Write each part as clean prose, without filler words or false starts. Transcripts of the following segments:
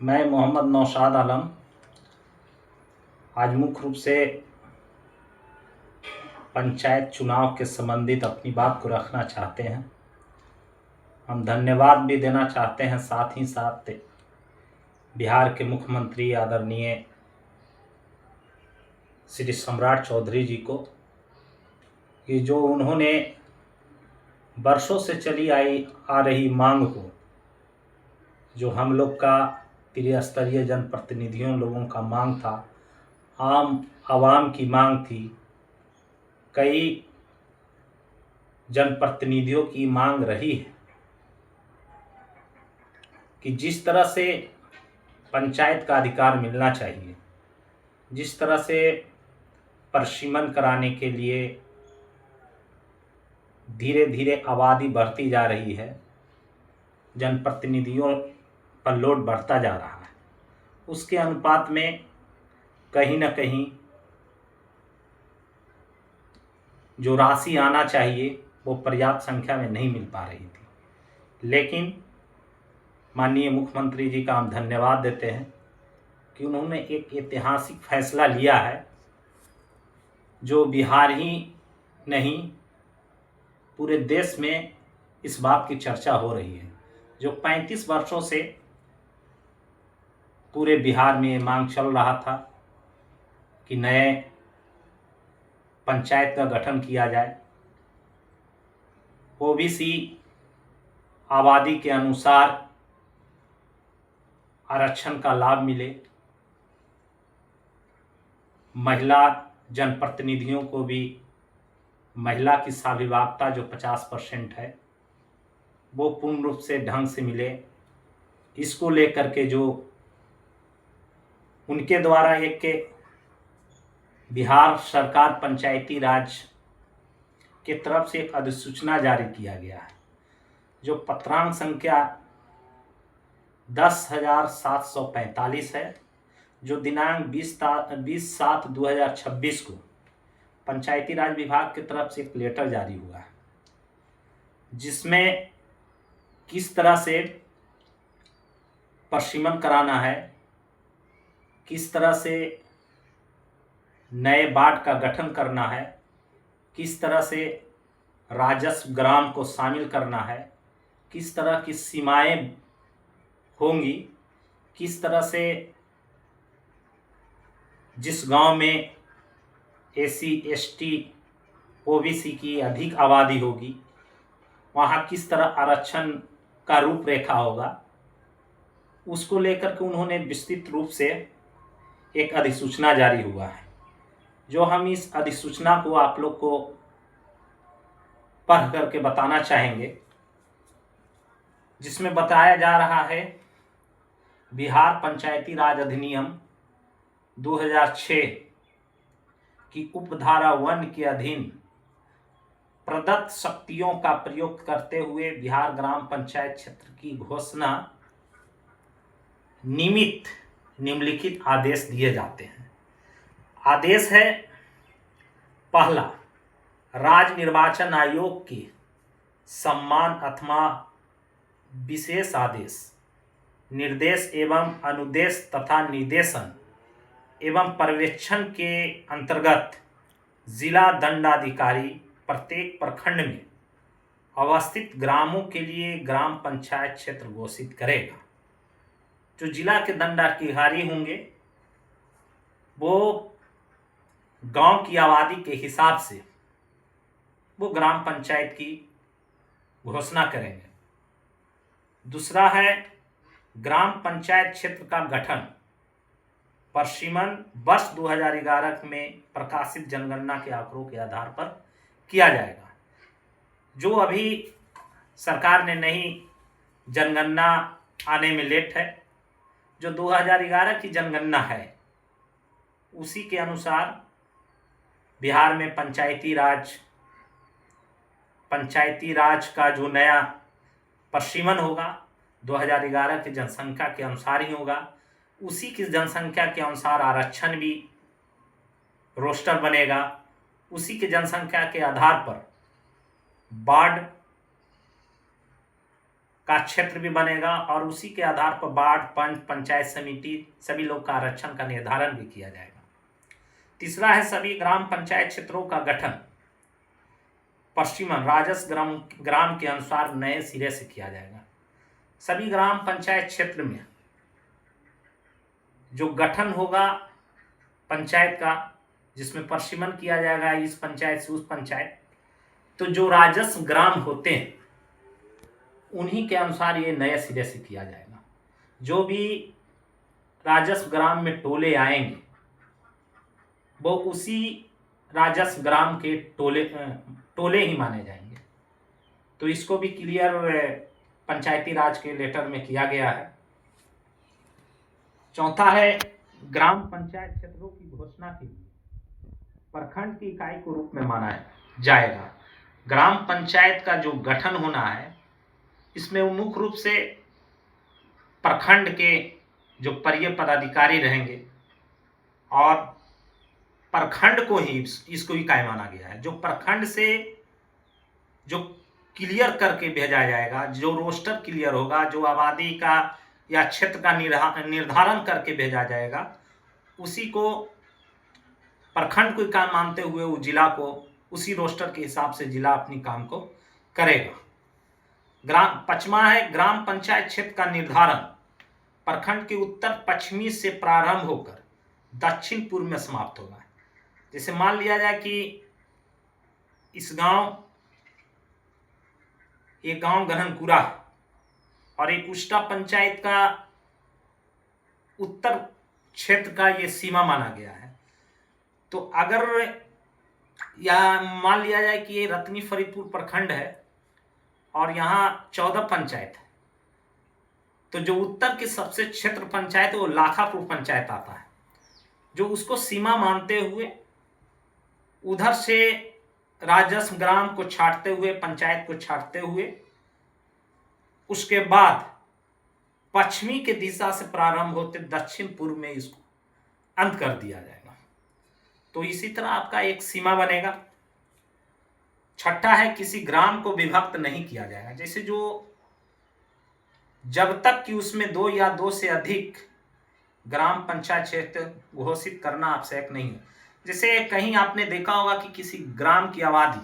मैं मोहम्मद नौशाद आलम आज मुख्य रूप से पंचायत चुनाव के संबंधित अपनी बात को रखना चाहते हैं। हम धन्यवाद भी देना चाहते हैं, साथ ही साथ बिहार के मुख्यमंत्री आदरणीय श्री सम्राट चौधरी जी को कि जो उन्होंने वर्षों से चली आ रही मांग को, जो हम लोग का त्रिस्तरीय जनप्रतिनिधियों लोगों का मांग था, आम आवाम की मांग थी, कई जनप्रतिनिधियों की मांग रही है कि जिस तरह से पंचायत का अधिकार मिलना चाहिए, जिस तरह से परिसीमन कराने के लिए धीरे धीरे आबादी बढ़ती जा रही है, जनप्रतिनिधियों पर लोड बढ़ता जा रहा है, उसके अनुपात में कहीं ना कहीं जो राशि आना चाहिए वो पर्याप्त संख्या में नहीं मिल पा रही थी। लेकिन माननीय मुख्यमंत्री जी का हम धन्यवाद देते हैं कि उन्होंने एक ऐतिहासिक फैसला लिया है, जो बिहार ही नहीं पूरे देश में इस बात की चर्चा हो रही है। जो 35 वर्षों से पूरे बिहार में ये मांग चल रहा था कि नए पंचायत का गठन किया जाए, ओबीसी आबादी के अनुसार आरक्षण का लाभ मिले, महिला जनप्रतिनिधियों को भी महिला की सहभागिता जो 50% है वो पूर्ण रूप से ढंग से मिले। इसको लेकर के जो उनके द्वारा एक के बिहार सरकार पंचायती राज के तरफ से एक अधिसूचना जारी किया गया है, जो पत्रांक संख्या 10,745 है, जो दिनांक 20/7/2026 को पंचायती राज विभाग की तरफ से एक लेटर जारी हुआ है, जिसमें किस तरह से परिसीमन कराना है, किस तरह से नए वार्ड का गठन करना है, किस तरह से राजस्व ग्राम को शामिल करना है, किस तरह की सीमाएं होंगी, किस तरह से जिस गांव में एससी एसटी ओबीसी की अधिक आबादी होगी वहाँ किस तरह आरक्षण का रूपरेखा होगा, उसको लेकर के उन्होंने विस्तृत रूप से एक अधिसूचना जारी हुआ है। जो हम इस अधिसूचना को आप लोग को पढ़ करके बताना चाहेंगे, जिसमें बताया जा रहा है बिहार पंचायती राज अधिनियम 2006 की उपधारा 1 के अधीन प्रदत्त शक्तियों का प्रयोग करते हुए बिहार ग्राम पंचायत क्षेत्र की घोषणा निम्नलिखित आदेश दिए जाते हैं। आदेश है पहला, राज्य निर्वाचन आयोग के सम्मान अथवा विशेष आदेश, निर्देश एवं अनुदेश तथा निर्देशन एवं पर्यवेक्षण के अंतर्गत जिला दंडाधिकारी प्रत्येक प्रखंड में अवस्थित ग्रामों के लिए ग्राम पंचायत क्षेत्र घोषित करेगा। जो जिला के दंडाधिकारी होंगे वो गांव की आबादी के हिसाब से वो ग्राम पंचायत की घोषणा करेंगे। दूसरा है ग्राम पंचायत क्षेत्र का गठन परिसीमन वर्ष 2011 में प्रकाशित जनगणना के आंकड़ों के आधार पर किया जाएगा। जो अभी सरकार ने नई जनगणना आने में लेट है, जो 2011 की जनगणना है उसी के अनुसार बिहार में पंचायती राज का जो नया परिसीमन होगा 2011 की जनसंख्या के अनुसार ही होगा। उसी की जनसंख्या के अनुसार आरक्षण भी रोस्टर बनेगा। उसी के जनसंख्या के आधार पर वार्ड का क्षेत्र भी बनेगा और उसी के आधार पर वार्ड, पंच, पंचायत समिति सभी लोग का आरक्षण का निर्धारण भी किया जाएगा। तीसरा है सभी ग्राम पंचायत क्षेत्रों का गठन पश्चिमन राजस्व ग्राम के अनुसार नए सिरे से किया जाएगा। सभी ग्राम पंचायत क्षेत्र में जो गठन होगा पंचायत का, जिसमें पश्चिमन किया जाएगा इस पंचायत से उस पंचायत, तो जो राजस्व ग्राम होते हैं उन्हीं के अनुसार ये नए सिरे से किया जाएगा। जो भी राजस्व ग्राम में टोले आएंगे वो उसी राजस्व ग्राम के टोले ही माने जाएंगे। तो इसको भी क्लियर पंचायती राज के लेटर में किया गया है। चौथा है ग्राम पंचायत क्षेत्रों की घोषणा के लिए प्रखंड की इकाई को रूप में माना जाएगा। ग्राम पंचायत का जो गठन होना है इसमें मुख्य रूप से प्रखंड के जो वरीय पदाधिकारी रहेंगे और प्रखंड को ही इसको इकाई माना गया है। जो प्रखंड से जो क्लियर करके भेजा जाएगा, जो रोस्टर क्लियर होगा, जो आबादी का या क्षेत्र का निर्धारण करके भेजा जाएगा, उसी को प्रखंड को इकाई मानते हुए उस जिला को उसी रोस्टर के हिसाब से जिला अपनी काम को करेगा। पचमा है ग्राम पंचायत क्षेत्र का निर्धारण प्रखंड के उत्तर पश्चिमी से प्रारंभ होकर दक्षिण पूर्व में समाप्त होगा। जैसे मान लिया जाए कि इस एक गांव गहनपुरा और एक उष्टा पंचायत का उत्तर क्षेत्र का ये सीमा माना गया है। तो अगर या मान लिया जाए कि ये रत्नी फरीदपुर प्रखंड है और यहाँ 14 पंचायत है, तो जो उत्तर के सबसे क्षेत्र पंचायत है वो लाखापुर पंचायत आता है, जो उसको सीमा मानते हुए उधर से राजस्व ग्राम को छाटते हुए, पंचायत को छाटते हुए, उसके बाद पश्चिमी के दिशा से प्रारंभ होते दक्षिण पूर्व में इसको अंत कर दिया जाएगा। तो इसी तरह आपका एक सीमा बनेगा। छठा है किसी ग्राम को विभक्त नहीं किया जाएगा। जैसे जो जब तक कि उसमें 2 या 2 से अधिक ग्राम पंचायत क्षेत्र घोषित करना आवश्यक नहीं है। जैसे कहीं आपने देखा होगा कि किसी ग्राम की आबादी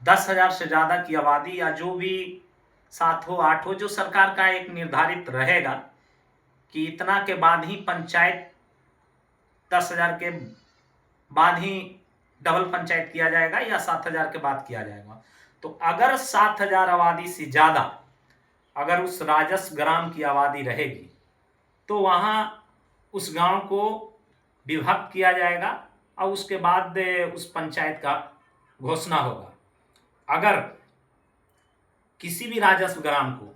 10,000 से ज़्यादा की आबादी या जो भी 7 हो 8 हो, जो सरकार का एक निर्धारित रहेगा कि इतना के बाद ही पंचायत 10,000 के बाद ही डबल पंचायत किया जाएगा या 7,000 के बाद किया जाएगा। तो अगर 7,000 आबादी से ज़्यादा अगर उस राजस्व ग्राम की आबादी रहेगी तो वहाँ उस गांव को विभक्त किया जाएगा और उसके बाद उस पंचायत का घोषणा होगा। अगर किसी भी राजस्व ग्राम को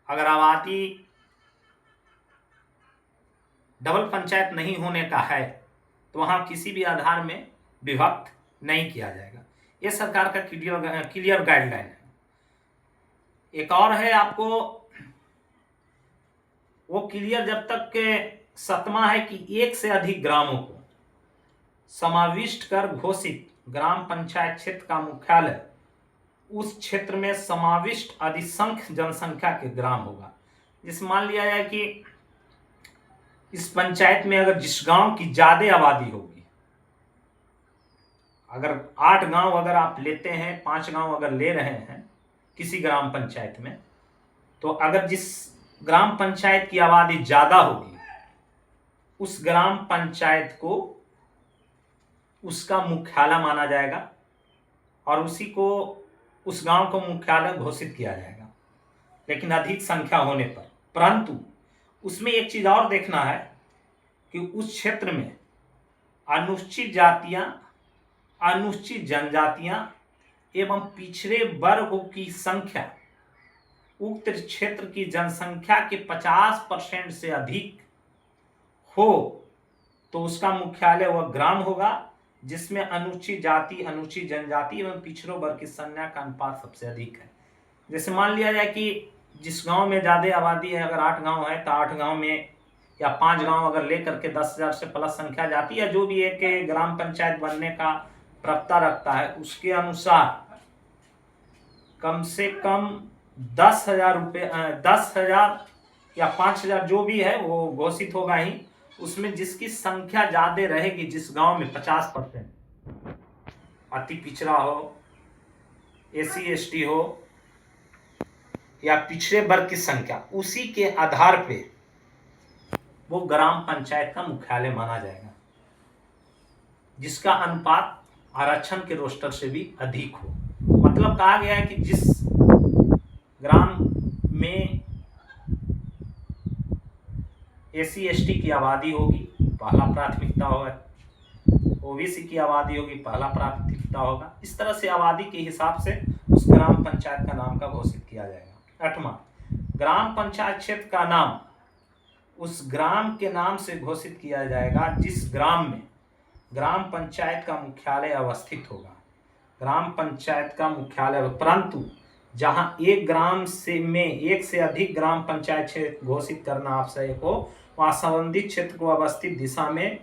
अगर आबादी डबल पंचायत नहीं होने का है तो वहाँ किसी भी आधार में विभक्त नहीं किया जाएगा। ये सरकार का क्लियर गाइडलाइन है। एक और है आपको वो क्लियर जब तक के 7वां है कि एक से अधिक ग्रामों को समाविष्ट कर घोषित ग्राम पंचायत क्षेत्र का मुख्यालय उस क्षेत्र में समाविष्ट अधिसंख्य जनसंख्या के ग्राम होगा। जिस मान लिया जाए कि इस पंचायत में अगर जिस गांव की ज्यादा आबादी होगी, अगर 8 गांव अगर आप लेते हैं, 5 गांव अगर ले रहे हैं किसी ग्राम पंचायत में, तो अगर जिस ग्राम पंचायत की आबादी ज्यादा होगी उस ग्राम पंचायत को उसका मुख्यालय माना जाएगा और उसी को उस गांव को मुख्यालय घोषित किया जाएगा, लेकिन अधिक संख्या होने पर। परंतु उसमें एक चीज और देखना है कि उस क्षेत्र में अनुसूचित जातियां, अनुसूचित जनजातियां एवं पिछड़े वर्गों की संख्या उक्त क्षेत्र की जनसंख्या के 50% से अधिक हो तो उसका मुख्यालय वह ग्राम होगा जिसमें अनुसूचित जाति, अनुसूचित जनजाति एवं पिछड़ों वर्ग की संख्या का अनुपात सबसे अधिक है। जैसे मान लिया जाए कि जिस गांव में ज़्यादा आबादी है, अगर 8 गांव है तो 8 गांव में या 5 गांव अगर लेकर के 10,000 से प्लस संख्या जाती है, जो भी एक ग्राम पंचायत बनने का प्रवक्ता रखता है, उसके अनुसार कम से कम 10,000 रुपये 10,000 या 5,000 जो भी है वो घोषित होगा ही। उसमें जिसकी संख्या ज्यादा रहेगी, जिस गांव में 50% अति पिछड़ा हो, SC ST हो या पिछड़े वर्ग की संख्या, उसी के आधार पे वो ग्राम पंचायत का मुख्यालय माना जाएगा, जिसका अनुपात आरक्षण के रोस्टर से भी अधिक हो। मतलब कहा गया है कि जिस ग्राम में SC ST की आबादी होगी पहला प्राथमिकता होगा, OBC की आबादी होगी पहला प्राथमिकता होगा। इस तरह से आबादी के हिसाब से उस ग्राम पंचायत का नाम का घोषित किया जाएगा। 8वां, ग्राम पंचायत क्षेत्र का नाम उस ग्राम के नाम से घोषित किया जाएगा जिस ग्राम में ग्राम पंचायत का मुख्यालय अवस्थित होगा। ग्राम पंचायत का मुख्यालय, परंतु जहां एक ग्राम से में एक से अधिक ग्राम पंचायत क्षेत्र घोषित करना आवश्यक हो, वहां संबंधित क्षेत्र को अवस्थित दिशा में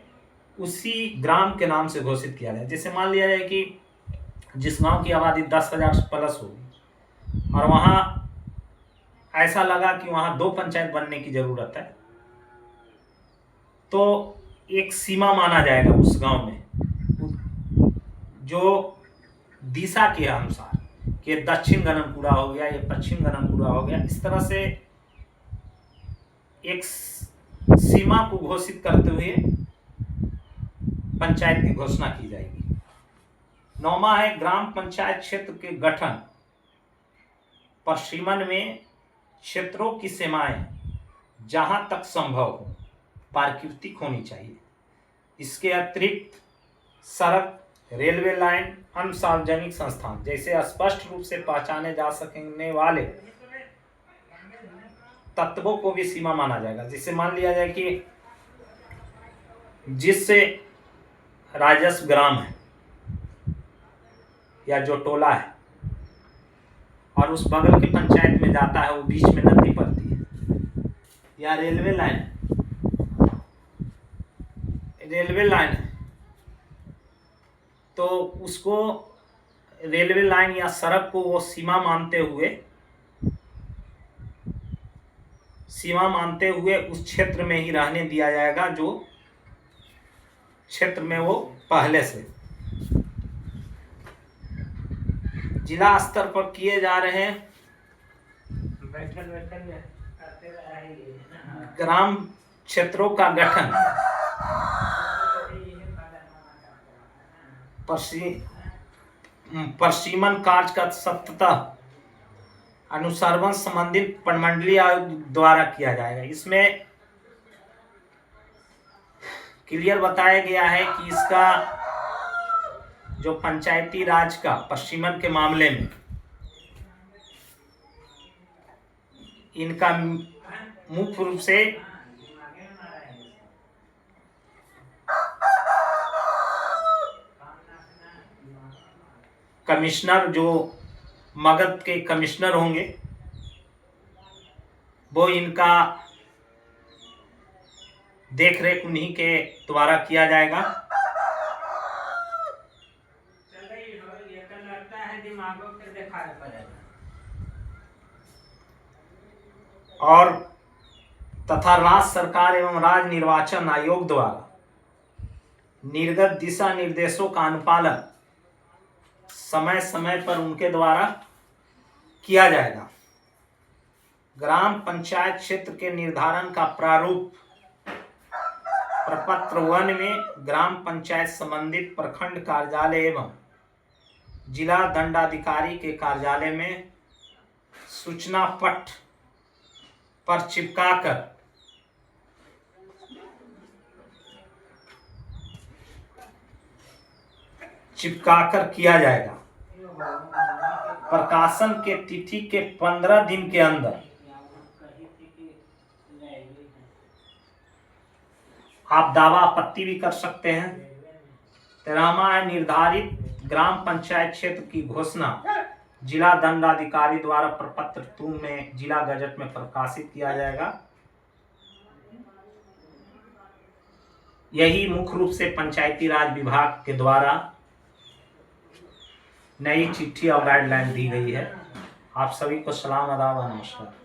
उसी ग्राम के नाम से घोषित किया जाए। जैसे मान लिया जाए कि जिस गांव की आबादी 10,000 प्लस होगी और वहां ऐसा लगा कि वहां 2 पंचायत बनने की जरूरत है, तो एक सीमा माना जाएगा उस गांव में, जो दिशा के अनुसार कि दक्षिण गणनपुरा हो गया, ये पश्चिम गणनपुरा हो गया। इस तरह से एक सीमा को घोषित करते हुए पंचायत की घोषणा की जाएगी। 9वां है ग्राम पंचायत क्षेत्र के गठन। परिसीमन में क्षेत्रों की सीमाएं जहां तक संभव हो प्राकृतिक होनी चाहिए। इसके अतिरिक्त सड़क, रेलवे लाइन, अन्य सार्वजनिक संस्थान जैसे स्पष्ट रूप से पहचाने जा सकने वाले तत्वों को भी सीमा माना जाएगा। जिससे मान लिया जाए कि जिससे राजस्व ग्राम है या जो टोला है और उस बगल के पंचायत में जाता है, वो बीच में नदी पड़ती है, या रेलवे लाइन है, तो उसको रेलवे लाइन या सड़क को वो सीमा मानते हुए उस क्षेत्र में ही रहने दिया जाएगा जो क्षेत्र में वो पहले से। जिला स्तर पर किए जा रहे हैं ग्राम क्षेत्रों का गठन परिसीमन कार्य का सततः अनुसरण संबंधित प्रमंडलीय आयोग द्वारा किया जाएगा। इसमें क्लियर बताया गया है कि इसका जो पंचायती राज का परिसीमन के मामले में इनका मुख्य रूप से कमिश्नर, जो मगध के कमिश्नर होंगे, वो इनका देखरेख उन्हीं के द्वारा किया जाएगा। और तथा राज्य सरकार एवं राज्य निर्वाचन आयोग द्वारा निर्गत दिशा निर्देशों का अनुपालन समय समय पर उनके द्वारा किया जाएगा। ग्राम पंचायत क्षेत्र के निर्धारण का प्रारूप प्रपत्र 1 में ग्राम पंचायत संबंधित प्रखंड कार्यालय एवं जिला दंडाधिकारी के कार्यालय में सूचना पट पर चिपकाकर किया जाएगा। प्रकाशन के तिथि के 15 दिन के अंदर आप दावा आपत्ति भी कर सकते हैं। 13वां है निर्धारित ग्राम पंचायत क्षेत्र की घोषणा जिला दंडाधिकारी द्वारा प्रपत्र 2 में जिला गजट में प्रकाशित किया जाएगा। यही मुख्य रूप से पंचायती राज विभाग के द्वारा नई चिट्ठी और गाइडलाइन दी गई है। आप सभी को सलाम, आदाब, नमस्कार।